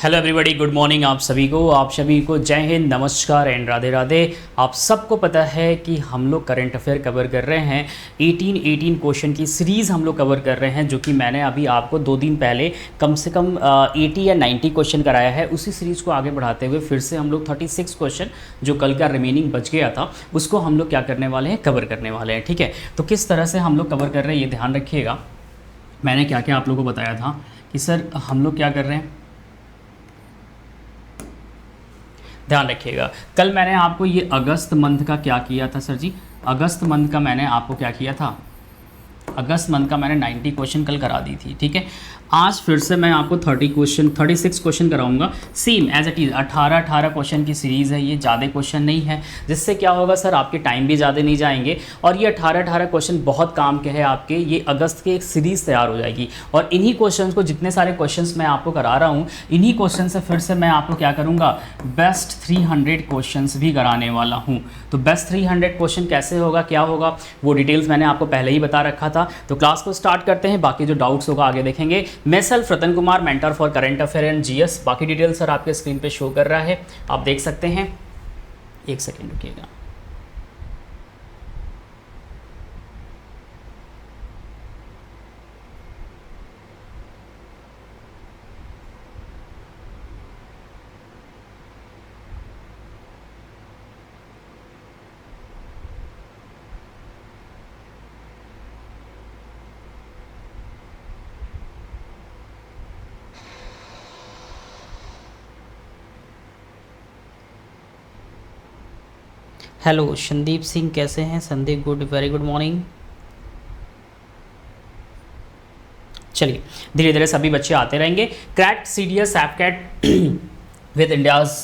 Hello everybody, good morning आप सभी को जय हिंद, नमस्कार एंड राधे राधे। आप सबको पता है कि हम लोग करंट अफेयर कवर कर रहे हैं। 18 क्वेश्चन की सीरीज़ हम लोग कवर कर रहे हैं, जो कि मैंने अभी आपको 2 दिन पहले कम से कम 80 या 90 क्वेश्चन कराया है। उसी सीरीज़ को आगे बढ़ाते हुए फिर से हम लोग 36 क्वेश्चन जो कल का रिमेनिंग बच गया था उसको हम लोग क्या करने वाले हैं, कवर करने वाले हैं। ठीक है, तो किस तरह से हम लोग कवर कर रहे हैं ये ध्यान रखिएगा। मैंने क्या क्या आप लोगों को बताया था कि सर हम लोग क्या कर रहे हैं, ध्यान रखिएगा। कल मैंने आपको ये अगस्त मंथ का क्या किया था सर जी, अगस्त मंथ का मैंने आपको क्या किया था, अगस्त मंथ का मैंने 90 क्वेश्चन कल करा दी थी। ठीक है, आज फिर से मैं आपको 36 क्वेश्चन कराऊंगा, same as it is. 18 question की सीरीज़ है, ये ज़्यादा क्वेश्चन नहीं है, जिससे क्या होगा सर, आपके टाइम भी ज़्यादा नहीं जाएंगे और ये 18 क्वेश्चन बहुत काम के हैं आपके। ये अगस्त के एक सीरीज़ तैयार हो जाएगी और इन्हीं क्वेश्चन को, जितने सारे क्वेश्चन मैं आपको करा रहा हूँ, इन्हीं क्वेश्चन से फिर से मैं आपको क्या करूँगा, बेस्ट 300 क्वेश्चन भी कराने वाला हूँ। तो बेस्ट 300 क्वेश्चन कैसे होगा, क्या होगा, वो डिटेल्स मैंने आपको पहले ही बता रखा था। तो क्लास को स्टार्ट करते हैं, बाकी जो डाउट्स होगा आगे देखेंगे। मैं self Ratan Kumar, mentor for current affair and GS. बाकी डिटेल्स सर आपके स्क्रीन पे शो कर रहा है, आप देख सकते हैं। एक सेकेंड रुकिएगा। हेलो संदीप सिंह, कैसे हैं Sandeep? Good, very good morning. चलिए धीरे धीरे सभी बच्चे आते रहेंगे। क्रैट सीडीएस एपकैट विद इंडियाज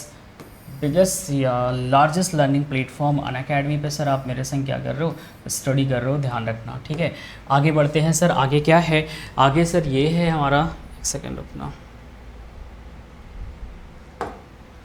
बिगेस्ट या लार्जेस्ट लर्निंग प्लेटफॉर्म अनअकैडमी पे सर आप मेरे संग क्या कर रहे हो, स्टडी कर रहे हो, ध्यान रखना। ठीक है, आगे बढ़ते हैं सर। आगे क्या है, आगे सर ये है हमारा, एक सेकेंड रुकना।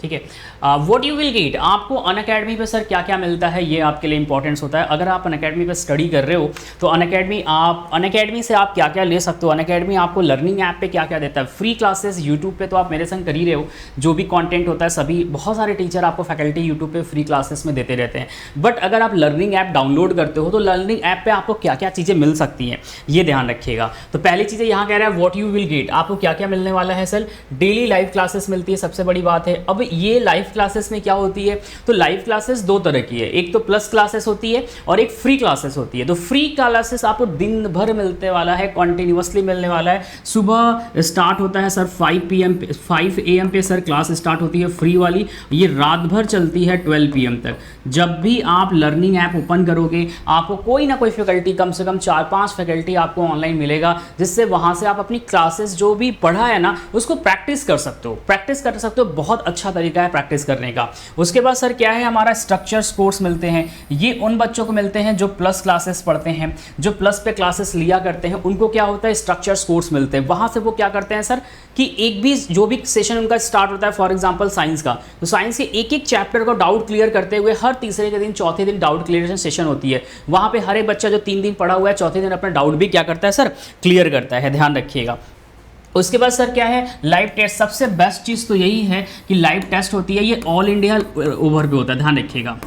ठीक है, व्हाट यू विल गेट, आपको अनअकैडमी पे सर क्या क्या मिलता है, ये आपके लिए इंपॉर्टेंस होता है। अगर आप अनअकैडमी पे स्टडी कर रहे हो तो अनअकैडमी से आप क्या क्या ले सकते हो। अनअकैडमी आपको लर्निंग ऐप पे क्या क्या देता है, फ्री क्लासेस यूट्यूब पे तो आप मेरे संग कर ही रहे हो, जो भी कंटेंट होता है सभी, बहुत सारे टीचर आपको फैकल्टी यूट्यूब पे फ्री क्लासेस में देते रहते हैं। बट अगर आप लर्निंग ऐप डाउनलोड करते हो तो लर्निंग ऐप पे आपको क्या क्या चीज़ें मिल सकती हैं, ये ध्यान रखिएगा। तो पहली चीज़ें यहाँ कह रहा है व्हाट यू विल गेट, आपको क्या क्या मिलने वाला है सर, डेली लाइव क्लासेस मिलती है, सबसे बड़ी बात है। अब ये लाइव क्लासेस में क्या होती है, तो लाइव क्लासेस 2 तरह की है, एक तो प्लस क्लासेस होती है और एक फ्री क्लासेस होती है। तो फ्री क्लासेस आपको दिन भर मिलने वाला है, कॉन्टिन्यूसली मिलने वाला है। सुबह स्टार्ट होता है सर 5 AM पे सर क्लास स्टार्ट होती है फ्री वाली, ये रात भर चलती है 12 PM तक। जब भी आप लर्निंग ऐप ओपन करोगे आपको कोई ना कोई फैकल्टी, कम से कम 4-5 फैकल्टी आपको ऑनलाइन मिलेगा, जिससे वहाँ से आप अपनी क्लासेस जो भी पढ़ा है ना उसको प्रैक्टिस कर सकते हो, बहुत अच्छा तरीका है प्रैक्टिस करने का। उसके बाद सर क्या है, हमारा स्ट्रक्चर्स कोर्स मिलते हैं। ये उन बच्चों को मिलते हैं जो प्लस क्लासेस पढ़ते हैं, जो प्लस पे क्लासेस लिया करते हैं, उनको क्या होता है, स्ट्रक्चर्स कोर्स मिलते हैं। वहाँ से वो क्या करते हैं सर कि एक भी जो भी सेशन उनका स्टार्ट होता है, फॉर एग्जांपल साइंस का, तो साइंस के एक चैप्टर को डाउट क्लियर करते हुए हर तीसरे के दिन, चौथे दिन डाउट क्लियरेशन सेशन होती है। वहाँ पे हर एक बच्चा जो 3 दिन पढ़ा हुआ है, चौथे दिन अपना डाउट भी क्या करता है सर, क्लियर करता है, ध्यान रखिएगा। उसके बाद सर क्या है, लाइव टेस्ट। सबसे बेस्ट चीज़ तो यही है कि लाइव टेस्ट होती है, ये ऑल इंडिया ओवर पे होता है, ध्यान रखिएगा,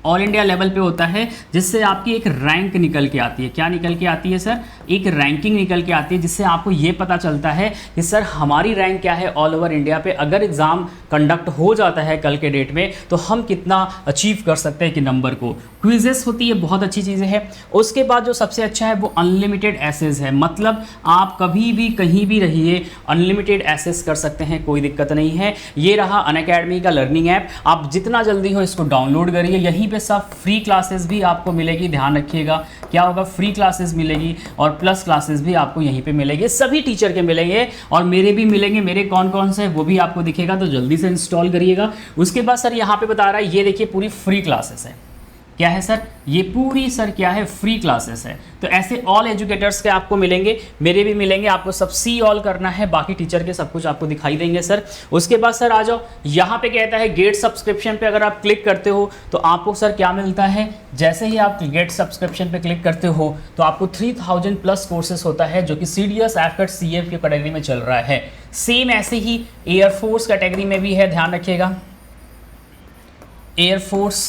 ऑल इंडिया लेवल पे होता है, जिससे आपकी एक रैंक निकल के आती है। क्या निकल के आती है सर, एक रैंकिंग निकल के आती है, जिससे आपको ये पता चलता है कि सर हमारी रैंक क्या है ऑल ओवर इंडिया पे। अगर एग्ज़ाम कंडक्ट हो जाता है कल के डेट में तो हम कितना अचीव कर सकते हैं कि नंबर को। क्विजेस होती है, बहुत अच्छी चीज़ें हैं। उसके बाद जो सबसे अच्छा है वो अनलिमिटेड एसेस है, मतलब आप कभी भी कहीं भी रहिए अनलिमिटेड एसेस कर सकते हैं, कोई दिक्कत नहीं है। ये रहा अनअकैडमी का लर्निंग ऐप, आप जितना जल्दी हो इसको डाउनलोड करिए। यहीं पे सब फ्री क्लासेस भी आपको मिलेगी, ध्यान रखिएगा क्या होगा, फ्री क्लासेस मिलेगी और प्लस क्लासेस भी आपको यहीं पे मिलेंगे, सभी टीचर के मिलेंगे और मेरे भी मिलेंगे। मेरे कौन कौन से वो भी आपको दिखेगा, तो जल्दी से इंस्टॉल करिएगा। उसके बाद सर यहाँ पे बता रहा है, ये देखिए पूरी फ्री क्लासेस है। क्या है सर, ये पूरी सर क्या है, फ्री क्लासेस है। तो ऐसे ऑल एजुकेटर्स के आपको मिलेंगे, मेरे भी मिलेंगे, आपको सब सी ऑल करना है, बाकी टीचर के सब कुछ आपको दिखाई देंगे सर। उसके बाद सर आ जाओ, यहाँ पे कहता है गेट सब्सक्रिप्शन पे अगर आप क्लिक करते हो तो आपको सर क्या मिलता है, जैसे ही आप गेट सब्सक्रिप्शन पे क्लिक करते हो तो आपको 3000 प्लस कोर्सेज होता है जो कि CDS AFCAT CF की कैटेगरी में चल रहा है। सेम ऐसे ही एयरफोर्स कैटेगरी में भी है, ध्यान रखिएगा, एयरफोर्स,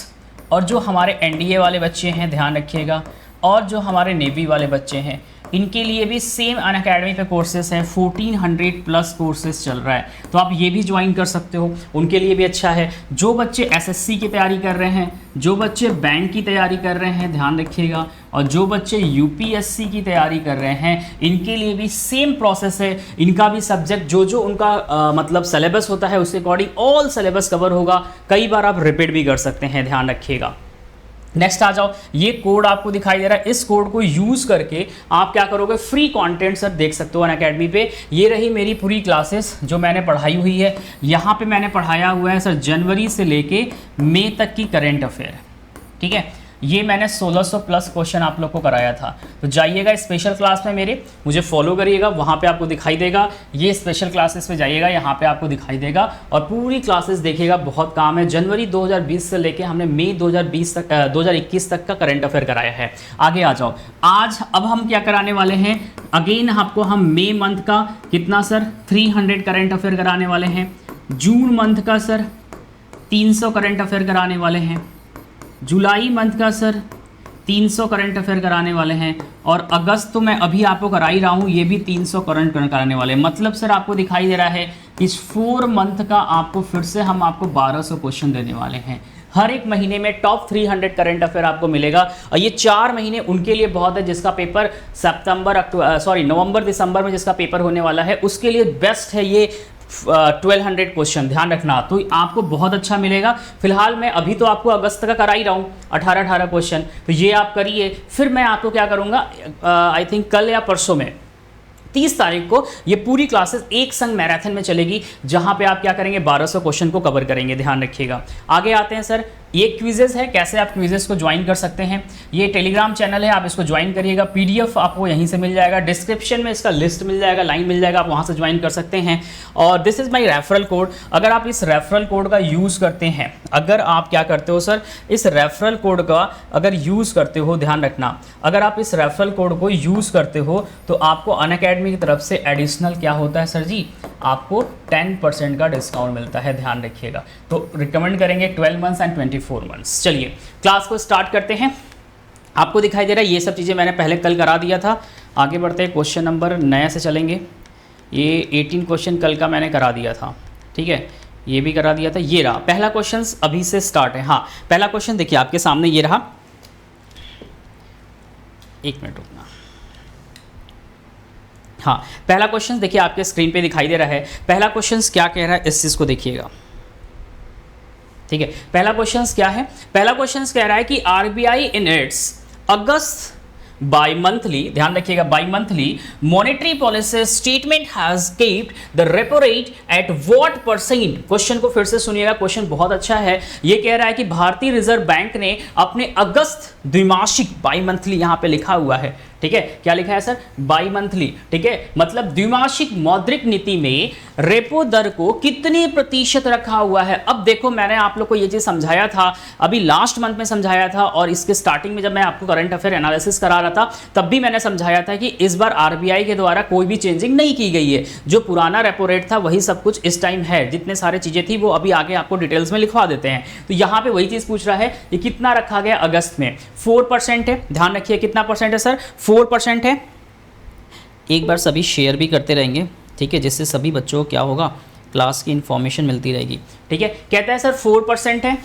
और जो हमारे NDA वाले बच्चे हैं ध्यान रखिएगा, और जो हमारे नेवी वाले बच्चे हैं इनके लिए भी सेम अनअकैडमी पे कोर्सेज हैं, 1400 प्लस कोर्सेज चल रहा है, तो आप ये भी ज्वाइन कर सकते हो, उनके लिए भी अच्छा है। जो बच्चे SSC की तैयारी कर रहे हैं, जो बच्चे बैंक की तैयारी कर रहे हैं ध्यान रखिएगा, और जो बच्चे UPSC की तैयारी कर रहे हैं इनके लिए भी सेम प्रोसेस है। इनका भी सब्जेक्ट जो उनका मतलब सिलेबस होता है उसके अकॉर्डिंग ऑल सिलेबस कवर होगा, कई बार आप रिपीट भी कर सकते हैं, ध्यान रखिएगा। नेक्स्ट आ जाओ, ये कोड आपको दिखाई दे रहा है, इस कोड को यूज़ करके आप क्या करोगे, फ्री कंटेंट सर देख सकते हो अनअकैडमी पे। ये रही मेरी पूरी क्लासेस जो मैंने पढ़ाई हुई है, यहाँ पे मैंने पढ़ाया हुआ है सर जनवरी से लेके मई तक की करेंट अफेयर, ठीक है। ये मैंने 1600 प्लस क्वेश्चन आप लोग को कराया था। तो जाइएगा स्पेशल क्लास में मेरे, मुझे फॉलो करिएगा, वहाँ पे आपको दिखाई देगा, ये स्पेशल क्लासेस में जाइएगा, यहाँ पे आपको दिखाई देगा और पूरी क्लासेस देखिएगा, बहुत काम है। जनवरी 2020 से लेके हमने मई 2021 तक का करंट अफेयर कराया है। आगे आ जाओ, आज अब हम क्या कराने वाले हैं, अगेन आपको हम मई मंथ का कितना सर 300 करंट अफेयर कराने वाले हैं, जून मंथ का सर 300 करंट अफेयर कराने वाले हैं, जुलाई मंथ का सर 300 करंट अफेयर कराने वाले हैं, और अगस्त तो मैं अभी आपको करा ही रहा हूँ, ये भी 300 करंट कराने वाले हैं। मतलब सर आपको दिखाई दे रहा है इस 4 मंथ का आपको फिर से हम आपको 1200 क्वेश्चन देने वाले हैं। हर एक महीने में टॉप 300 करंट अफेयर आपको मिलेगा, और ये 4 महीने उनके लिए बहुत है जिसका पेपर नवंबर दिसंबर में जिसका पेपर होने वाला है, उसके लिए बेस्ट है ये 1200 क्वेश्चन, ध्यान रखना, तो आपको बहुत अच्छा मिलेगा। फिलहाल मैं अभी तो आपको अगस्त का करा ही रहा हूँ 18 क्वेश्चन, तो ये आप करिए। फिर मैं आपको क्या करूँगा, आई थिंक कल या परसों में 30 तारीख को ये पूरी क्लासेस एक संग मैराथन में चलेगी, जहाँ पे आप क्या करेंगे 1200 क्वेश्चन को कवर करेंगे, ध्यान रखिएगा। आगे आते हैं सर, ये क्विजेस है, कैसे आप क्विजेस को ज्वाइन कर सकते हैं। ये टेलीग्राम चैनल है, आप इसको ज्वाइन करिएगा, PDF आपको यहीं से मिल जाएगा, डिस्क्रिप्शन में इसका लिस्ट मिल जाएगा, लाइन मिल जाएगा, आप वहाँ से ज्वाइन कर सकते हैं। और this is my referral code, अगर आप इस रेफरल कोड का यूज़ करते हैं, अगर आप क्या करते हो सर, इस रेफरल कोड का अगर यूज़ करते हो, ध्यान रखना, अगर आप इस रेफरल कोड को यूज़ करते हो तो आपको अनअकैडमी की तरफ से एडिशनल क्या होता है सर जी, आपको 10% का डिस्काउंट मिलता है, ध्यान रखिएगा। तो रिकमेंड करेंगे 12 मंथ्स एंड 24 मंथ्स। चलिए क्लास को स्टार्ट करते हैं। आपको दिखाई दे रहा है ये सब चीज़ें मैंने पहले कल करा दिया था। आगे बढ़ते हैं, क्वेश्चन नंबर नए से चलेंगे। ये 18 क्वेश्चन कल का मैंने करा दिया था, ठीक है, ये भी करा दिया था। ये रहा पहला क्वेश्चन, अभी से स्टार्ट है। हाँ, पहला क्वेश्चन देखिए आपके सामने ये रहा, एक मिनट रुकना। हाँ, पहला क्वेश्चन देखिए आपके स्क्रीन पे दिखाई दे रहा है। पहला क्वेश्चन क्या कह रहा है, इस चीज़ को देखिएगा, ठीक है। पहला क्वेश्चन क्या है, पहला क्वेश्चन कह रहा है कि RBI in its August by monthly, ध्यान रखिएगा, by monthly monetary policy statement has keeped the repo rate at what percent. Question को फिर से सुनिएगा, क्वेश्चन बहुत अच्छा है। ये कह रहा है कि भारतीय रिजर्व बैंक ने अपने अगस्त द्विमासिक, बाई मंथली यहाँ पे लिखा हुआ है, ठीक है, क्या लिखा है सर, बाई मंथली, ठीक है, मतलब द्विमासिक मौद्रिक नीति में रेपो दर को कितने प्रतिशत रखा हुआ है। अब देखो, मैंने आप लोग को ये चीज समझाया था, अभी लास्ट मंथ में समझाया था, और इसके स्टार्टिंग में जब मैं आपको करंट अफेयर एनालिसिस करा रहा था तब भी मैंने समझाया था कि इस बार RBI के द्वारा कोई भी चेंजिंग नहीं की गई है, जो पुराना रेपो रेट था वही सब कुछ इस टाइम है, जितने सारे चीजें थी वो अभी आगे आपको डिटेल्स में लिखवा देते हैं। तो यहाँ पे वही चीज पूछ रहा है, ये कितना रखा गया अगस्त में, 4% है, ध्यान रखिए कितना परसेंट है सर, 4% है। एक बार सभी शेयर भी करते रहेंगे, ठीक है, जिससे सभी बच्चों को क्या होगा, क्लास की इंफॉर्मेशन मिलती रहेगी, ठीक है। कहता है सर 4% है,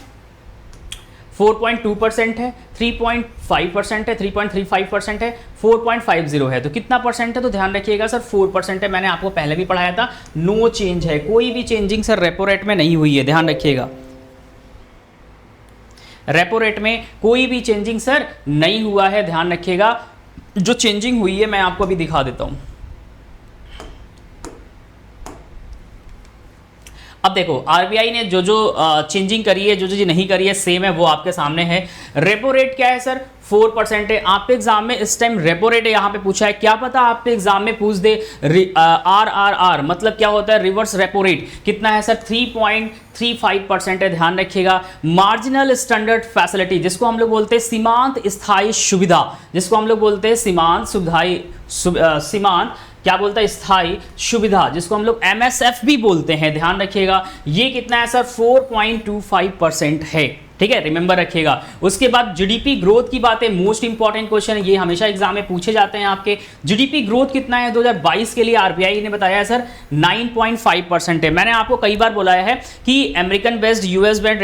4.2% है, 3.5% है, 3.35% है, 4.50 है, तो कितना परसेंट है, तो ध्यान रखिएगा सर 4% है। मैंने आपको पहले भी पढ़ाया था, नो चेंज है, कोई भी चेंजिंग सर रेपो रेट में नहीं हुई है, ध्यान रखिएगा, रेपो रेट में कोई भी चेंजिंग सर नहीं हुआ है, ध्यान रखिएगा। जो चेंजिंग हुई है मैं आपको अभी दिखा देता हूं। अब देखो आरबीआई ने जो जो चेंजिंग करी है, जो जो नहीं करी है, सेम है, वो आपके सामने है। रेपो रेट क्या है सर? 4% है। आपके एग्जाम में इस टाइम रेपो रेट यहाँ पे पूछा है, क्या पता आपके एग्जाम में पूछ दे RRR, मतलब क्या होता है? रिवर्स रेपो रेट कितना है सर? 3.35% है, ध्यान रखिएगा। मार्जिनल स्टैंडर्ड फैसिलिटी, जिसको हम लोग बोलते हैं सीमांत स्थायी सुविधा, जिसको हम लोग बोलते हैं सीमांत क्या बोलता है? स्थायी सुविधा, जिसको हम लोग MSF भी बोलते हैं, ध्यान रखिएगा। ये कितना है सर? 4.25% है, ठीक है, रिमेंबर रखिएगा। उसके बाद जीडीपी ग्रोथ की बात है, मोस्ट इंपॉर्टेंट क्वेश्चन, ये हमेशा एग्जाम में पूछे जाते हैं आपके। जीडीपी ग्रोथ कितना है 2022 के लिए? आरबीआई ने बताया है सर 9.5% है। मैंने आपको कई बार बोला है कि American based US based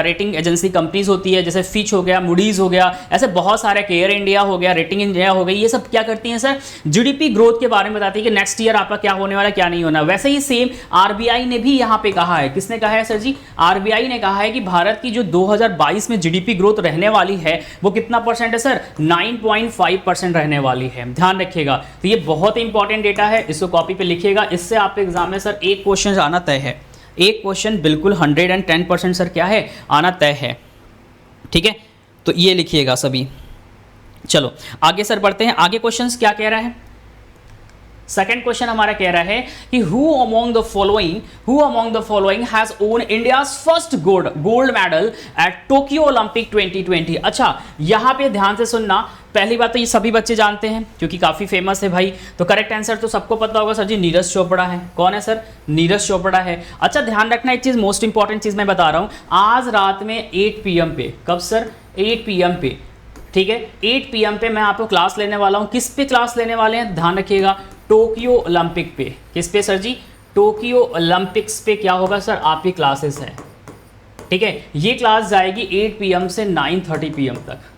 rating agency companies होती है, जैसे फिच हो गया, मूडीज हो गया, ऐसे बहुत सारे, केयर इंडिया हो गया, रेटिंग इंडिया हो गई, ये सब क्या करती हैं सर? जीडीपी ग्रोथ के बारे में बताती है कि नेक्स्ट ईयर आपका क्या होने वाला, क्या नहीं होना। वैसे ही सेम आरबीआई ने भी यहाँ पे कहा है। किसने कहा है सर जी? आरबीआई ने कहा है कि भारत की जो 2022 में जीडीपी ग्रोथ रहने वाली है वो कितना परसेंट है सर? 9.5% रहने वाली है, ध्यान रखिएगा। तो ये बहुत इंपॉर्टेंट डेटा है, इसको कॉपी पे लिखिएगा। इससे आपके एग्जाम में सर एक क्वेश्चन आना तय है, एक क्वेश्चन बिल्कुल 110% सर क्या है? आना तय है, ठीक है। तो ये लिखिएगा सभी। चलो आगे सर बढ़ते हैं। आगे क्वेश्चन क्या कह रहा है? सेकेंड क्वेश्चन हमारा कह रहा है कि who among the following has own India's first gold medal at Tokyo Olympic 2020। अच्छा यहां पे ध्यान से सुनना। पहली बात तो ये सभी बच्चे जानते हैं क्योंकि काफी फेमस है भाई, तो करेक्ट आंसर तो सबको पता होगा सर जी, नीरज चोपड़ा है। कौन है सर? नीरज चोपड़ा है। अच्छा ध्यान रखना एक चीज, मोस्ट इंपॉर्टेंट चीज मैं बता रहा हूं, आज रात में 8 PM पे, कब सर? 8 PM पे, ठीक है, 8 PM पे मैं आपको क्लास लेने वाला हूं। किस पे क्लास लेने वाले हैं? ध्यान रखिएगा, टोक्यो ओलंपिक पे। किस पे सर जी? टोक्यो ओलंपिक्स पे क्या होगा सर? आपकी क्लासेस है, ठीक है। ये क्लास जाएगी 8 PM से 9:30 PM तक।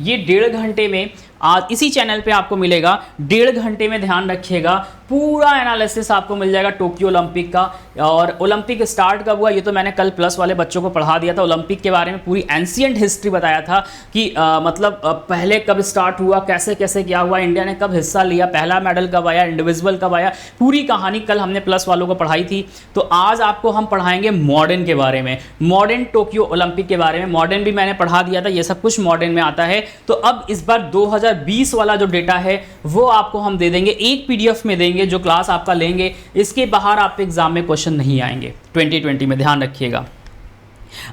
ये 1.5 घंटे में आज इसी चैनल पे आपको मिलेगा। 1.5 घंटे में ध्यान रखिएगा पूरा एनालिसिस आपको मिल जाएगा टोक्यो ओलंपिक का। और ओलंपिक स्टार्ट कब हुआ ये तो मैंने कल प्लस वाले बच्चों को पढ़ा दिया था। ओलंपिक के बारे में पूरी एंशिएंट हिस्ट्री बताया था कि मतलब पहले कब स्टार्ट हुआ, कैसे कैसे क्या हुआ, इंडिया ने कब हिस्सा लिया, पहला मेडल कब आया, इंडिविजुअल कब आया, पूरी कहानी कल हमने प्लस वालों को पढ़ाई थी। तो आज आपको हम पढ़ाएंगे मॉडर्न के बारे में, मॉडर्न टोक्यो ओलंपिक के बारे में। मॉडर्न भी मैंने पढ़ा दिया था, ये सब कुछ मॉडर्न में आता है। तो अब इस बार 2020 वाला जो डेटा है वो आपको हम दे देंगे, एक PDF में देंगे जो क्लास आपका लेंगे। इसके बाहर आपके एग्जाम में क्वेश्चन नहीं आएंगे 2020 में, ध्यान रखिएगा।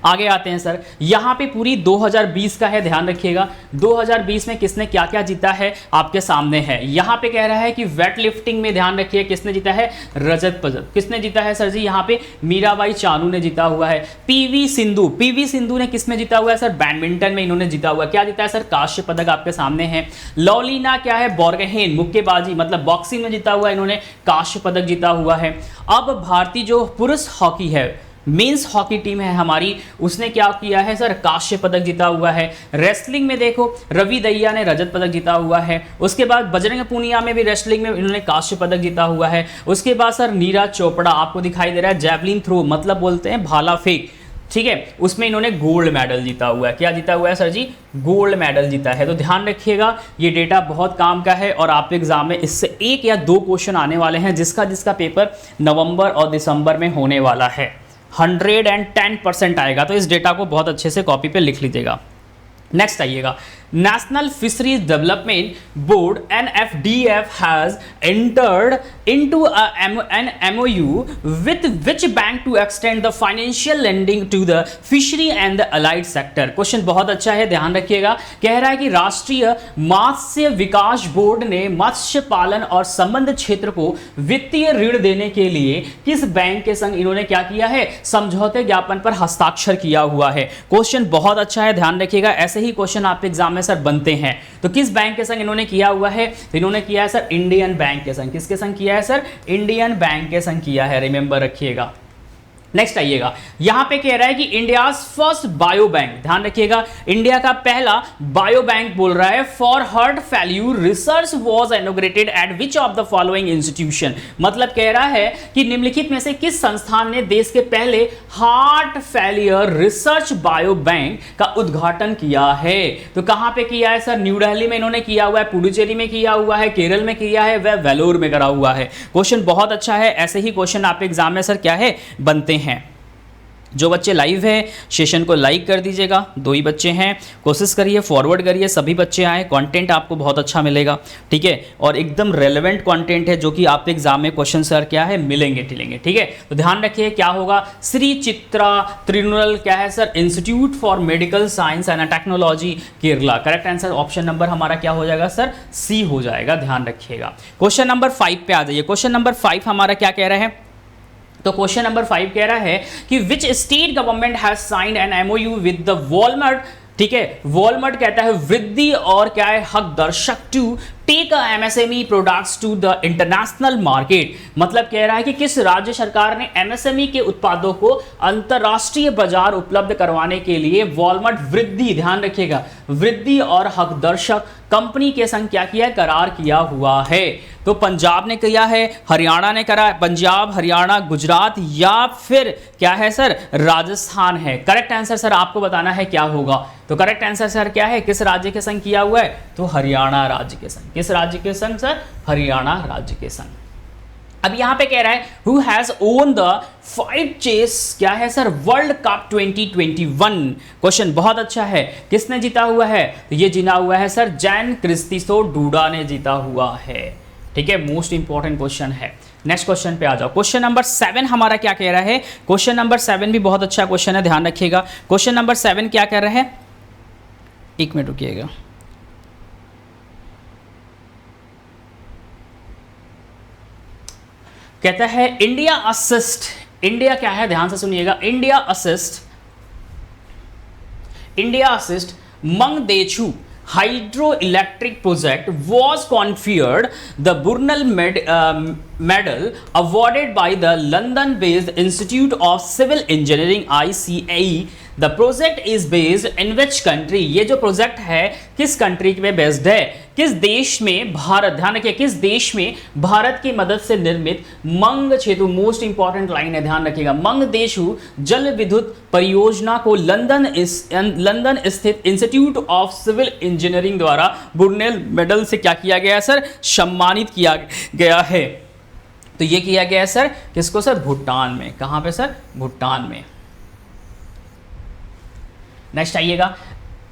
आगे आते हैं सर, यहां पे पूरी 2020 का है, ध्यान रखिएगा। 2020 में किसने क्या क्या जीता है आपके सामने है। यहां पे कह रहा है कि वेट लिफ्टिंग में ध्यान रखिए किसने जीता है? रजत पदक। किसने जीता है सर जी? यहां पे मीराबाई चानू ने जीता हुआ है। पीवी सिंधु ने किसमें जीता हुआ है सर? बैडमिंटन में इन्होंने जीता हुआ है। क्या जीता है सर? कांस्य पदक आपके सामने है। लॉलिना क्या है? बोर्गहेन, मुक्केबाजी मतलब बॉक्सिंग में जीता हुआ है, इन्होंने कांस्य पदक जीता हुआ है। अब भारतीय जो पुरुष हॉकी है, मेंस हॉकी टीम है हमारी, उसने क्या किया है सर? कांस्य पदक जीता हुआ है। रेसलिंग में देखो रवि दहिया ने रजत पदक जीता हुआ है। उसके बाद बजरंग पूनिया में भी रेसलिंग में इन्होंने कांस्य पदक जीता हुआ है। उसके बाद सर नीरज चोपड़ा आपको दिखाई दे रहा है, जैवलिन थ्रो मतलब बोलते हैं भाला फेंक, ठीक है, उसमें इन्होंने गोल्ड मेडल जीता हुआ है। क्या जीता हुआ है सर जी? गोल्ड मेडल जीता है। तो ध्यान रखिएगा ये डेटा बहुत काम का है और आपके एग्जाम में इससे 1 या 2 क्वेश्चन आने वाले हैं, जिसका पेपर नवंबर और दिसंबर में होने वाला है। 110% आएगा। तो इस डेटा को बहुत अच्छे से कॉपी पे लिख लीजिएगा। नेक्स्ट आइएगा, national fisheries development board NFDF has entered into an MOU with which bank to extend the financial lending to the fishery and the allied sector। Question बहुत अच्छा है, ध्यान रखिएगा। कह रहा है कि राष्ट्रीय मत्स्य विकास बोर्ड ने मत्स्य पालन और संबंध क्षेत्र को वित्तीय ऋण देने के लिए किस बैंक के संग इन्होंने क्या किया है? समझौते ज्ञापन पर हस्ताक्षर किया हुआ है। क्वेश्चन बहुत अच्छा है, ध्यान रखिएगा। ऐसे ही क्वेश्चन आपके एग्जाम में सर बनते हैं। तो किस बैंक के संग इन्होंने किया हुआ है? इन्होंने किया है सर इंडियन बैंक के संग। किसके संग किया है सर? इंडियन बैंक के संग किया है, रिमेंबर रखिएगा। नेक्स्ट आइएगा, यहां पे कह रहा है कि इंडिया फर्स्ट बायो बैंक, ध्यान रखिएगा इंडिया का पहला बायो बैंक बोल रहा है, for heart failure research was inaugurated eight which of the following institution, मतलब कह रहा है कि निम्नलिखित में से किस संस्थान ने देश के पहले heart failure research bio bank का उद्घाटन किया है। तो कहां पे किया है सर, न्यू दिल्ली में इन्होंने किया हुआ है, पुडुचेरी में किया हुआ है, केरल में किया है, वह वेलोर में करा हुआ है। क्वेश्चन बहुत अच्छा है, ऐसे ही क्वेश्चन आपके एग्जाम में सर क्या है बनते हैं। जो बच्चे लाइव है सेशन को लाइक कर दीजिएगा, 2 ही बच्चे हैं, कोशिश करिए फॉरवर्ड करिए, सभी बच्चे आए, कंटेंट आपको बहुत अच्छा मिलेगा, ठीक है, और एकदम रेलेवेंट कंटेंट है जो कि आपके एग्जाम में क्वेश्चन सर क्या है मिलेंगे टिलेंगे, ठीक है। तो ध्यान रखिए क्या होगा, श्री चित्रा त्रिनुरल क्या है sir, institute for medical science and technology Kerala, correct answer option number हमारा क्या हो जाएगा सर, सी हो जाएगा, ध्यान रखिएगा। क्वेश्चन नंबर 5 पे आ जाइए, क्वेश्चन नंबर 5 हमारा क्या कह रहा है, तो क्वेश्चन नंबर 5 कह रहा है कि which state government has signed an MOU with the Walmart, ठीक है, वॉलमार्ट कहता है वृद्धि और क्या है Haqdarshak to take MSME products to the international market, मतलब कह रहा है कि किस राज्य सरकार ने एमएसएमई के उत्पादों को अंतरराष्ट्रीय बाजार उपलब्ध करवाने के लिए वॉलमार्ट वृद्धि, ध्यान रखिएगा वृद्धि और हक दर्शक कंपनी के संग क्या किया है, करार किया हुआ है। तो पंजाब ने किया है, हरियाणा ने करा है, पंजाब हरियाणा गुजरात या फिर क्या है सर राजस्थान है। करेक्ट आंसर सर आपको बताना है क्या होगा, तो करेक्ट आंसर सर क्या है, किस राज्य के संग किया हुआ है, तो हरियाणा राज्य के संग, किस राज्य के संग सर, हरियाणा राज्य के संग। अब यहां पे कह रहा है who has won the 5 chess क्या है सर वर्ल्ड कप 2021, क्वेश्चन बहुत अच्छा है, किसने जीता हुआ है, तो ये जीता हुआ है सर जैन क्रिस्टिसो डूडा ने जीता हुआ है, ठीक है, मोस्ट इंपॉर्टेंट क्वेश्चन है। नेक्स्ट क्वेश्चन पे आ जाओ, क्वेश्चन नंबर 7 हमारा क्या कह रहा है, क्वेश्चन नंबर 7 भी बहुत अच्छा क्वेश्चन है, ध्यान रखिएगा। क्वेश्चन नंबर 7 क्या कह रहा है, एक मिनट रुकिएगा, कहता है इंडिया असिस्ट, इंडिया क्या है ध्यान से सुनिएगा, India assist Mangdechhu hydro electric project was conferred the Brunel medal awarded by the London based Institute of Civil Engineering ICAE। The project is based in which country, ये जो project है किस country में बेस्ड है, किस देश में, भारत, ध्यान रखिए किस देश में भारत की मदद से निर्मित मंगछेतु, मोस्ट इंपॉर्टेंट लाइन है ध्यान रखिएगा, मंगदेछू जल विद्युत परियोजना को लंदन स्थित इंस्टीट्यूट ऑफ सिविल इंजीनियरिंग द्वारा बुर्नेल मेडल से क्या किया गया सर, सम्मानित किया गया है। तो ये किया गया है सर किसको सर, भूटान में, कहां पे सर, भूटान में। नेक्स्ट आइएगा,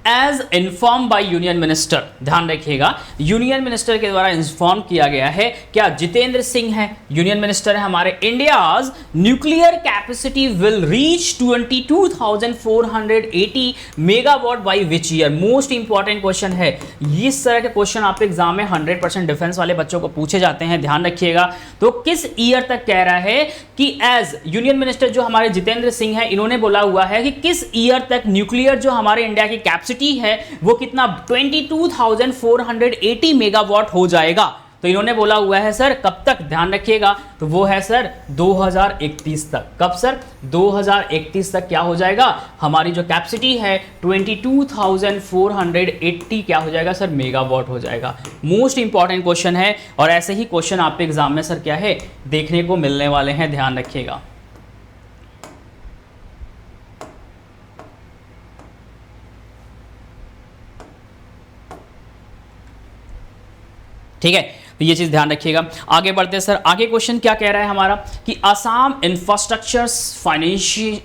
as inform by union minister, ध्यान रखिएगा यूनियन मिनिस्टर के द्वारा इन्फॉर्म किया गया है, क्या जितेंद्र सिंह है यूनियन मिनिस्टर है हमारे, India's nuclear capacity will reach 22,480 megawatt by which year, most important question है, इस तरह के क्वेश्चन आपके एग्जाम में 100% डिफेंस वाले बच्चों को पूछे जाते हैं, ध्यान रखिएगा। तो किस ईयर तक कह रहा है कि एज यूनियन मिनिस्टर जो हमारे जितेंद्र सिंह है इन्होंने बोला हुआ है कि किस ईयर तक न्यूक्लियर जो हमारे इंडिया की है वो कितना 22,480 मेगावाट हो जाएगा। तो इन्होंने बोला हुआ है सर कब तक, ध्यान रखिएगा, तो वो है सर 2031 तक। कब सर, 2031 तक क्या हो जाएगा, हमारी जो कैपेसिटी है 22,480 क्या हो जाएगा सर, मेगावाट हो जाएगा। मोस्ट इंपॉर्टेंट क्वेश्चन है और ऐसे ही क्वेश्चन आपके एग्जाम में सर क्या है देखने को मिलने वाले हैं, ध्यान रखिएगा। ठीक है, तो ये चीज ध्यान रखिएगा। आगे बढ़ते हैं सर, आगे क्वेश्चन क्या कह रहा है हमारा कि Assam infrastructure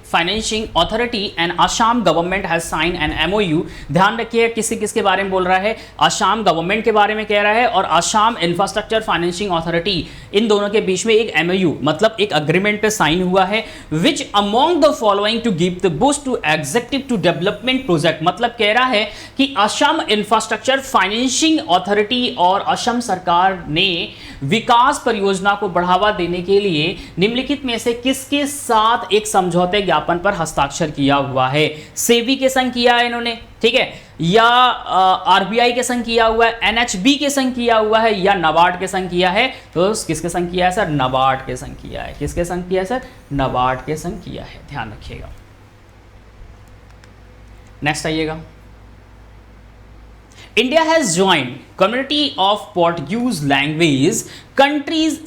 financing authority and Assam government has sign an MOU, ध्यान रखिए किसके बारे में बोल रहा है, असम गवर्नमेंट के बारे में कह रहा है और असम इंफ्रास्ट्रक्चर फाइनेंसिंग अथॉरिटी, इन दोनों के बीच में एक एमओयू मतलब एक अग्रीमेंट पे साइन हुआ है। Which among the following to give the boost to executive to development project, मतलब कह रहा है कि असम इंफ्रास्ट्रक्चर फाइनेंसिंग अथॉरिटी और असम सरकार ने विकास परियोजना को बढ़ावा देने के लिए निम्नलिखित में से किसके साथ एक समझौते ज्ञापन पर हस्ताक्षर किया हुआ है। सेबी के संग किया है इन्होंने, ठीक ठीक है, या आरबीआई के संग किया हुआ है, एनएचबी के संग किया हुआ है, या नाबार्ड के संग किया है? तो किसके संग किया है सर? नाबार्ड के संग किया है। किसके संग किया है सर? नाबार्ड के संग किया है, ध्यान रखिएगा। नेक्स्ट आइएगा, India has joined Community of Portuguese Language Countries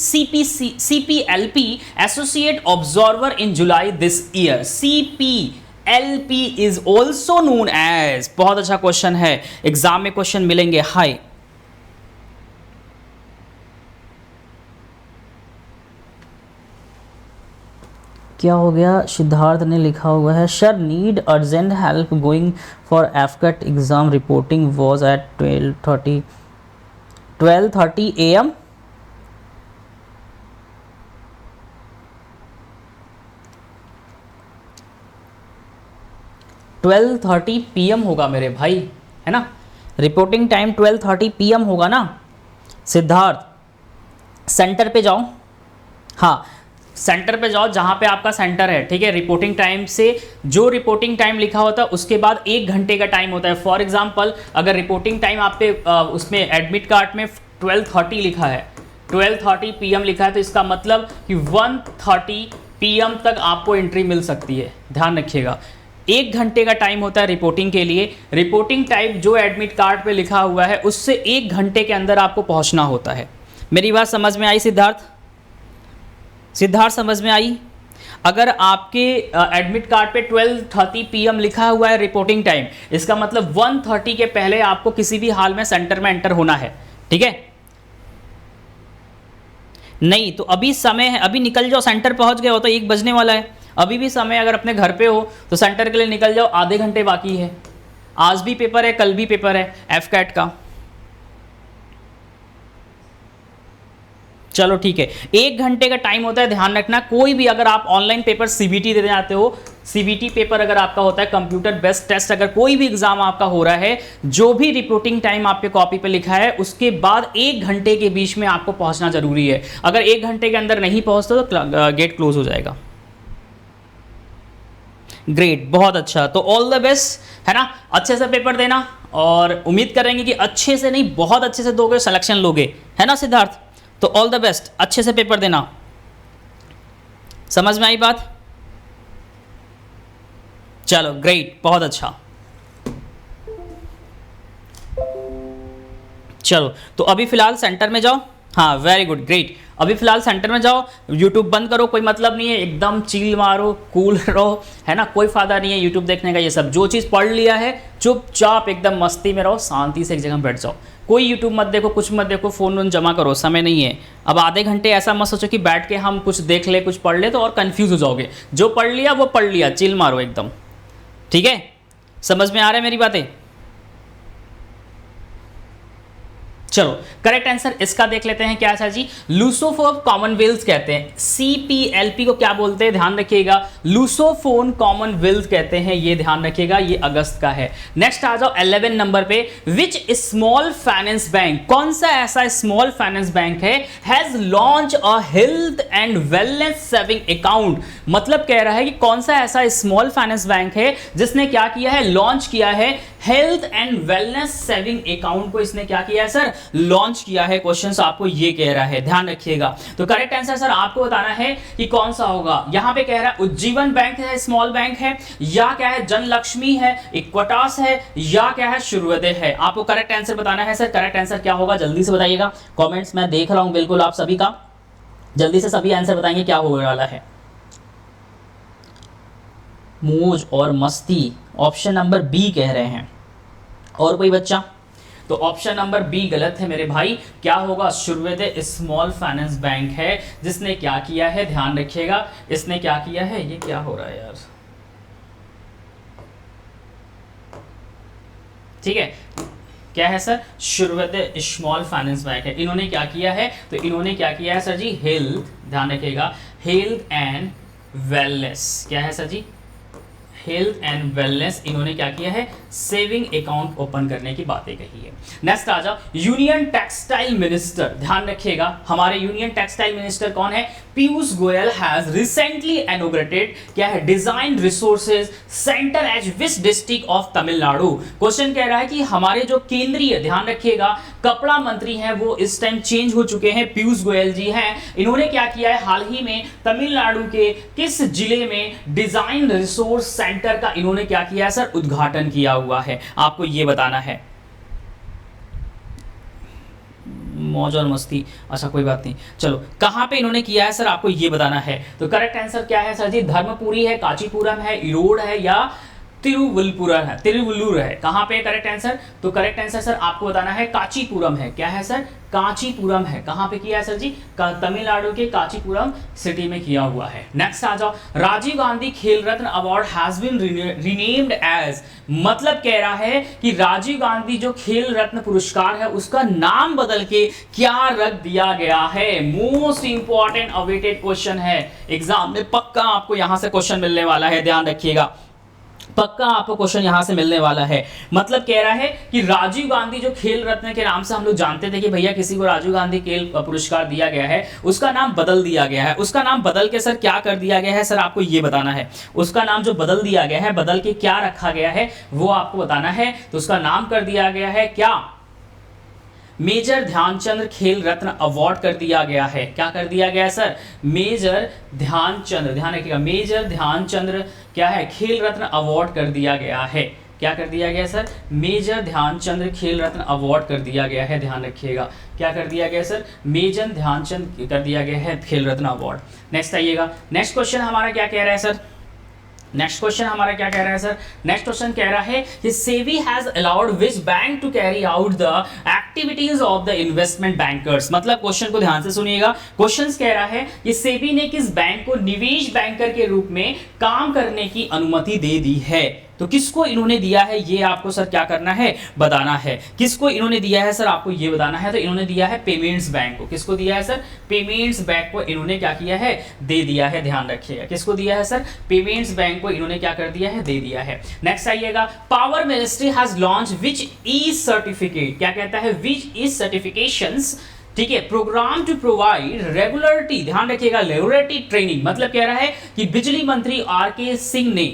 CPLP Associate Observer in July this year. CPLP is also known as, बहुत अच्छा क्वेश्चन है, एग्जाम में क्वेश्चन मिलेंगे। हाई क्या हो गया? सिद्धार्थ ने लिखा हुआ है sir need urgent help going for AFCAT exam reporting was at 12:30 AM। PM होगा मेरे भाई, है ना? रिपोर्टिंग टाइम 12:30 PM होगा ना सिद्धार्थ? सेंटर पे जाओ, हाँ सेंटर पे जाओ जहां पे आपका सेंटर है, ठीक है। रिपोर्टिंग टाइम से जो रिपोर्टिंग टाइम लिखा होता है उसके बाद 1 घंटे का टाइम होता है। फॉर एग्जांपल अगर रिपोर्टिंग टाइम आप पे उसमें एडमिट कार्ड में 12:30 लिखा है, 12:30 PM लिखा है, तो इसका मतलब कि 1:30 PM तक आपको एंट्री मिल सकती है। ध्यान रखिएगा, 1 घंटे का टाइम होता है रिपोर्टिंग के लिए। रिपोर्टिंग टाइम जो एडमिट कार्ड पे लिखा हुआ है उससे 1 घंटे के अंदर आपको पहुंचना होता है। मेरी बात समझ में आई सिद्धार्थ? सिद्धार्थ समझ में आई? अगर आपके एडमिट कार्ड पे 12:30 PM लिखा हुआ है रिपोर्टिंग टाइम, इसका मतलब 1:30 के पहले आपको किसी भी हाल में सेंटर में एंटर होना है, ठीक है। नहीं तो अभी समय है, अभी निकल जाओ, सेंटर पहुंच गए हो तो 1 बजने वाला है, अभी भी समय। अगर अपने घर पे हो तो सेंटर के लिए निकल जाओ, आधे घंटे बाकी है। आज भी पेपर है, कल भी पेपर है एफकैट का। चलो ठीक है, 1 घंटे का टाइम होता है, ध्यान रखना। कोई भी अगर आप ऑनलाइन पेपर सीबीटी देने आते हो, सीबीटी पेपर अगर आपका होता है कंप्यूटर बेस्ड टेस्ट, अगर कोई भी एग्जाम आपका हो रहा है, जो भी रिपोर्टिंग टाइम आपके कॉपी पे लिखा है उसके बाद 1 घंटे के बीच में आपको पहुंचना जरूरी है। अगर 1 घंटे के अंदर नहीं पहुंचते तो गेट क्लोज हो जाएगा। ग्रेट, बहुत अच्छा। तो ऑल द बेस्ट, है ना? अच्छे से पेपर देना और उम्मीद करेंगे कि अच्छे से नहीं बहुत अच्छे से दोगे, सिलेक्शन लोगे, है ना सिद्धार्थ? तो ऑल द बेस्ट, अच्छे से पेपर देना। समझ में आई बात? चलो ग्रेट, बहुत अच्छा। चलो तो अभी फिलहाल सेंटर में जाओ। हाँ वेरी गुड, ग्रेट। अभी फिलहाल सेंटर में जाओ, यूट्यूब बंद करो, कोई मतलब नहीं है, एकदम चिल मारो, कूल रहो, है ना? कोई फायदा नहीं है यूट्यूब देखने का। ये सब जो चीज़ पढ़ लिया है चुपचाप एकदम मस्ती में रहो, शांति से एक जगह बैठ जाओ। कोई यूट्यूब मत देखो, कुछ मत देखो, फ़ोन वोन जमा करो, समय नहीं है। अब आधे घंटे ऐसा मत सोचो कि बैठ के हम कुछ देख ले, कुछ पढ़ ले, तो और कंफ्यूज हो जाओगे। जो पढ़ लिया वो पढ़ लिया, चिल मारो एकदम, ठीक है? समझ में आ रहा है मेरी बातें? चलो करेक्ट आंसर इसका देख लेते हैं। क्या है सर जी? लूसोफोन कॉमनवेल्थ कहते हैं। CPLP को क्या बोलते हैं? ध्यान रखिएगा, लूसोफोन कॉमनवेल्थ कहते हैं, ये ध्यान रखिएगा। ये अगस्त का है। नेक्स्ट आ जाओ 11 नंबर पे। विच स्मॉल फाइनेंस बैंक, कौन सा ऐसा स्मॉल फाइनेंस बैंक है, has launch a health and wellness saving account. मतलब कह रहा है कि कौन सा ऐसा स्मॉल फाइनेंस बैंक है जिसने क्या किया है? लॉन्च किया है health and wellness saving account को। इसने क्या किया है सर? लॉन्च किया है। क्वेश्चन आपको ये कह रहा है, ध्यान रखिएगा। तो करेक्ट आंसर सर आपको बताना है कि कौन सा होगा। यहां पे कह रहा है उज्जीवन बैंक है, स्मॉल बैंक है, या क्या है जनलक्ष्मी है, इक्विटास है, या क्या है शुरुआते है। आपको करेक्ट आंसर बताना है सर। करेक्ट आंसर क्या होगा जल्दी से बताइएगा। कमेंट्स मैं देख रहा हूं बिल्कुल आप सभी का, जल्दी से सभी आंसर बताएंगे क्या होने वाला है। मौज और मस्ती, ऑप्शन नंबर बी कह रहे हैं। और कोई बच्चा? तो ऑप्शन नंबर बी गलत है मेरे भाई। क्या होगा? शुरुआते स्मॉल फाइनेंस बैंक है जिसने क्या किया है, ध्यान रखिएगा। इसने क्या किया है? ये क्या हो रहा है यार, ठीक है? क्या है सर? शुरुआते स्मॉल फाइनेंस बैंक है। इन्होंने क्या किया है? तो इन्होंने क्या किया है सर जी? हेल्थ, ध्यान रखिएगा, हेल्थ एंड वेलनेस। क्या है sir ji? Health and wellness. इन्होंने क्या किया है? सेविंग अकाउंट ओपन करने की बातें कही है। नेक्स्ट आ जाओ यूनियन टेक्सटाइल मिनिस्टर। ध्यान रखिएगा, हमारे यूनियन टेक्सटाइल मिनिस्टर कौन है? Piyush Goyal has recently inaugurated क्या है design resources centre at which district of Tamil Nadu. Question कह रहा है कि हमारे जो केंद्रीय, ध्यान रखिएगा, कपड़ा मंत्री हैं वो इस टाइम चेंज हो चुके हैं, पीयूष गोयल जी हैं, इन्होंने क्या किया है हाल ही में तमिलनाडु के किस जिले में डिजाइन रिसोर्स सेंटर का इन्होंने क्या किया है सर, उद्घाटन किया हुआ है, आपको ये बताना है। मौज और मस्ती, अच्छा कोई बात नहीं, चलो कहां पे इन्होंने किया है सर, आपको ये बताना है। तो करेक्ट आंसर क्या है सर जी, धर्मपुरी है, कांचीपुरम है, इरोड है या तिरुवल्लुर है, कहां पे करेक्ट आंसर? तो करेक्ट आंसर सर आपको बताना है कांचीपुरम है। क्या है सर? कांचीपुरम है। कहां पे किया है सर जी? तमिलनाडु के कांचीपुरम सिटी में किया हुआ है। नेक्स्ट आ जाओ, Rajiv Gandhi Khel Ratna award has been renamed as, मतलब कह रहा है कि राजीव गांधी जो खेल रत्न पुरस्कार है उसका नाम बदल के क्या रख दिया गया है। मोस्ट इंपॉर्टेंट अवेटेड क्वेश्चन है, एग्जाम में पक्का आपको यहां से क्वेश्चन मिलने वाला है, ध्यान रखिएगा, पक्का आपको क्वेश्चन यहां से मिलने वाला है। मतलब कह रहा है कि राजीव गांधी जो खेल रत्न के नाम से हम लोग जानते थे कि भैया किसी को राजीव गांधी खेल पुरस्कार दिया गया है, उसका नाम बदल दिया गया है। उसका नाम बदल के सर क्या कर दिया गया है सर, आपको ये बताना है। उसका नाम जो बदल दिया गया है, बदल के क्या रखा गया है वो आपको बताना है। तो उसका नाम कर दिया गया है क्या, मेजर ध्यानचंद्र खेल रत्न अवार्ड कर दिया गया है। क्या कर दिया गया है सर? मेजर ध्यानचंद्र, ध्यान रखिएगा, मेजर ध्यानचंद्र क्या है, खेल रत्न अवार्ड कर दिया गया है। क्या कर दिया गया सर? मेजर ध्यानचंद्र खेल रत्न अवार्ड कर दिया गया है, ध्यान रखिएगा। क्या कर दिया गया सर? मेजर ध्यानचंद कर दिया गया है खेल रत्न अवार्ड। नेक्स्ट आइएगा, नेक्स्ट क्वेश्चन हमारा क्या कह रहा है सर, नेक्स्ट क्वेश्चन हमारा क्या कह रहा है सर, नेक्स्ट क्वेश्चन कह रहा है कि SEBI has allowed which bank to carry out the activities of the investment bankers. मतलब क्वेश्चन को ध्यान से सुनिएगा, क्वेश्चन कह रहा है कि सेबी ने किस बैंक को निवेश बैंकर के रूप में काम करने की अनुमति दे दी है। तो किसको इन्होंने दिया है ये आपको सर क्या करना है, बताना है। किसको इन्होंने दिया है सर, आपको ये बताना है। तो इन्होंने दिया है पेमेंट्स बैंक को। किसको दिया है सर? पेमेंट्स बैंक को इन्होंने क्या किया है, दे दिया है, ध्यान रखिएगा। किसको दिया है सर? पेमेंट्स बैंक को इन्होंने क्या कर दिया है, दे दिया है। नेक्स्ट आइएगा, power ministry has launch which E certificate. क्या कहता है? विच ई सर्टिफिकेशंस, ठीक है, प्रोग्राम टू प्रोवाइड रेगुलरिटी, ध्यान रखिएगा, रेगुलरिटी ट्रेनिंग। मतलब कह रहा है कि बिजली मंत्री आर.के. सिंह ने,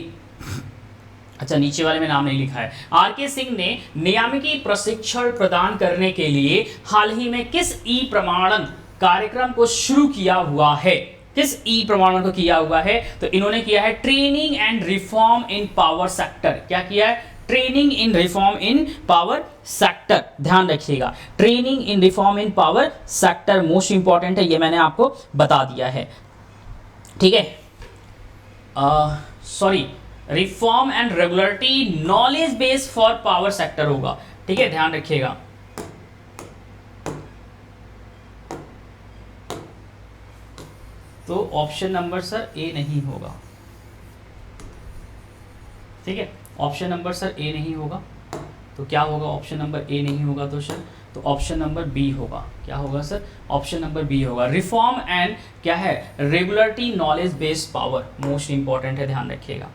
अच्छा नीचे वाले में नाम नहीं लिखा है, आर.के. सिंह ने नियामकी प्रशिक्षण प्रदान करने के लिए हाल ही में किस ई प्रमाणन कार्यक्रम को शुरू किया हुआ है। किस ई प्रमाणन को किया हुआ है? तो इन्होंने किया है training and reform in power sector. क्या किया है? Training in reform in power sector, ध्यान रखिएगा, training in reform in power sector most important है, ये मैंने आपको बता दिया है, ठीक है। Sorry, reform and regularity knowledge base for power sector होगा, ठीक है, ध्यान रखिएगा। तो ऑप्शन नंबर सर ए नहीं होगा, ठीक है, ऑप्शन नंबर सर ए नहीं होगा। तो क्या होगा? ऑप्शन नंबर ए नहीं होगा तो सर, तो ऑप्शन नंबर बी होगा। क्या होगा सर? ऑप्शन नंबर बी होगा, रिफॉर्म एंड क्या है, regularity knowledge based power, most important है, ध्यान रखिएगा।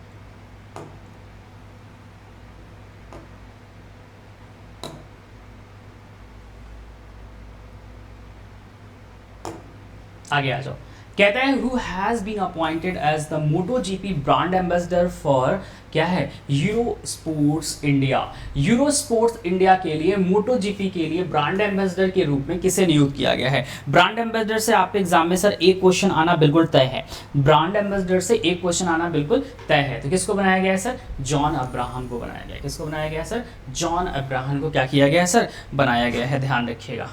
आगे आ जाओ, कहता है who has been appointed as the MotoGP brand ambassador for क्या है, Euro Sports India. Euro Sports India के लिए, मोटो जीपी के लिए ब्रांड एम्बेसडर के रूप में किसे नियुक्त किया गया है। ब्रांड एम्बेसडर से आपके एग्जाम में सर एक क्वेश्चन आना बिल्कुल तय है, ब्रांड एम्बेसडर से एक क्वेश्चन आना बिल्कुल तय है। तो किसको बनाया गया है सर? जॉन अब्राहम को बनाया गया है। किसको बनाया गया है सर? जॉन अब्राहम को क्या किया गया है सर? बनाया गया है, ध्यान रखिएगा।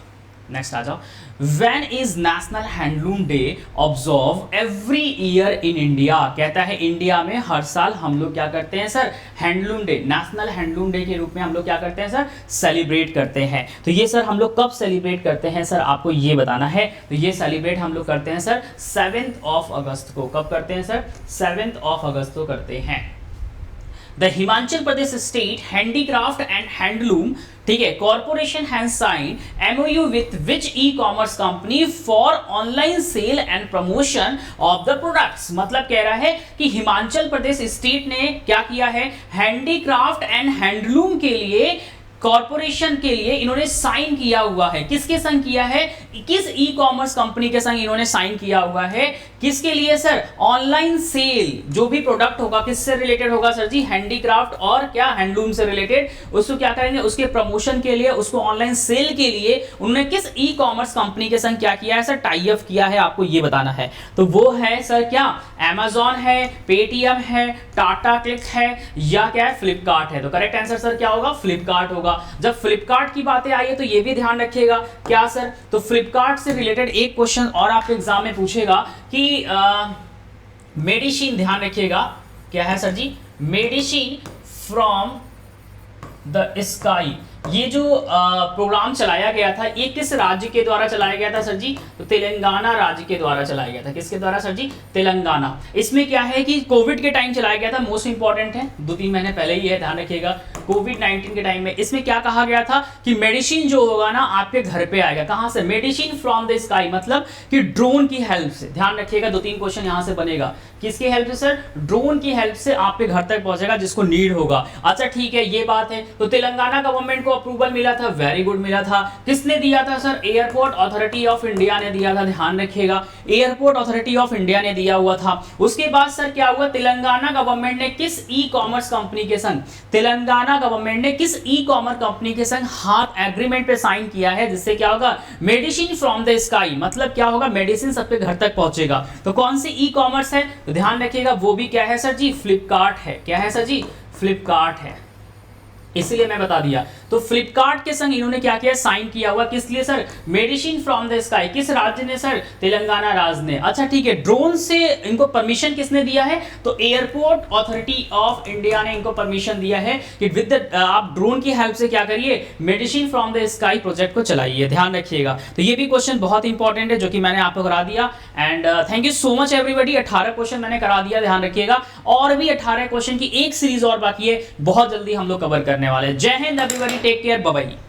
नेक्स्ट आ जाओ, when is national handloom day observe every year in India. कहता है इंडिया में हर साल हम लोग क्या करते हैं sir? Handloom day, national handloom day के रूप में हम लोग क्या करते हैं सर? सेलिब्रेट करते हैं। तो ये सर हम लोग कब सेलिब्रेट करते हैं सर, आपको ये बताना है। तो ये सेलिब्रेट हम लोग करते हैं सर 7 अगस्त को। कब करते हैं सर? 7 अगस्त को करते हैं। The Himachal Pradesh state handicraft and handloom, ठीक है, corporation has sign MOU with which e commerce company for online sale and promotion of the products. मतलब कह रहा है कि हिमाचल प्रदेश स्टेट ने क्या किया है, हैंडीक्राफ्ट एंड हैंडलूम के लिए कॉर्पोरेशन के लिए इन्होंने साइन किया हुआ है। किसके संग किया है? किस ई कॉमर्स कंपनी के संग इन्होंने साइन किया हुआ है? किसके लिए सर? ऑनलाइन सेल, जो भी प्रोडक्ट होगा किससे रिलेटेड होगा सर जी? हैंडीक्राफ्ट और क्या हैंडलूम से रिलेटेड, उसको क्या करेंगे? उसके प्रमोशन के लिए, उसको ऑनलाइन सेल के लिए उन्होंने किस ई कॉमर्स कंपनी के संग क्या किया है सर? टाई अप किया है, आपको ये बताना है। तो वो है सर क्या? Amazon है, पेटीएम है, टाटा क्लिक है, या क्या है? फ्लिपकार्ट है। तो करेक्ट आंसर सर क्या होगा? फ्लिपकार्ट होगा। जब फ्लिपकार्ट की बातें आई है तो ये भी ध्यान रखिएगा क्या सर? तो फ्लिपकार्ट से रिलेटेड एक क्वेश्चन और आपके एग्जाम में पूछेगा कि मेडिसिन, ध्यान रखिएगा क्या है sir ji? Medicine from the sky, ये जो प्रोग्राम चलाया गया था ये किस राज्य के द्वारा चलाया गया था सर जी? तो तेलंगाना राज्य के द्वारा चलाया गया था। किसके द्वारा सर जी? तेलंगाना। इसमें क्या है कि कोविड के टाइम चलाया गया था, मोस्ट इंपॉर्टेंट है, 2-3 महीने पहले ही है, ध्यान रखिएगा। कोविड-19 के टाइम में इसमें क्या कहा गया था कि मेडिसिन जो होगा ना आपके घर पे आएगा। कहां से? मेडिसिन फ्रॉम द स्काई, मतलब कि ड्रोन की हेल्प से। ध्यान रखिएगा 2-3 क्वेश्चन यहां से बनेगा। किसकी हेल्प से सर? ड्रोन की हेल्प से आपके घर तक पहुंचेगा जिसको नीड होगा। अच्छा ठीक है, ये बात है। तो तेलंगाना गवर्नमेंट को अप्रूवल मिला था, वेरी गुड मिला था। किसने दिया था sir? Airport authority of India ने दिया था, ध्यान रखिएगा। एयरपोर्ट अथॉरिटी ऑफ इंडिया ने दिया हुआ था। उसके बाद सर क्या हुआ? तेलंगाना गवर्नमेंट ने किस ई कॉमर्स कंपनी के संग, तेलंगाना गवर्नमेंट ने किस ई कॉमर्स कंपनी के संग हाथ एग्रीमेंट पे साइन किया है, जिससे क्या होगा? मेडिसिन फ्रॉम द स्काई, मतलब क्या होगा? मेडिसिन सबके घर तक पहुंचेगा। तो कौन सी ई कॉमर्स है? तो ध्यान रखिएगा वो भी क्या है सर जी? फ्लिपकार्ट है। क्या है सर जी? फ्लिपकार्ट है, इसलिए मैं बता दिया। तो फ्लिपकार्ट के संग इन्होंने क्या किया? साइन किया हुआ। किस लिए sir? Medicine from the sky. किस राज्य ने सर? तेलंगाना राज्य ने। अच्छा ठीक है, ड्रोन से इनको परमिशन किसने दिया है? तो एयरपोर्ट अथॉरिटी ऑफ इंडिया ने इनको परमिशन दिया है कि विद आप ड्रोन की हेल्प से क्या करिए? Medicine from the sky project को चलाइए। ध्यान रखिएगा। तो ये भी क्वेश्चन बहुत इंपॉर्टेंट है जो कि मैंने आपको करा दिया। And thank you so much everybody. 18 question मैंने करा दिया, ध्यान रखिएगा। और भी 18 क्वेश्चन की एक सीरीज और बाकी है, बहुत जल्दी हम लोग कवर करने वाले हैं। जय हिंद everybody, take care, bye bye.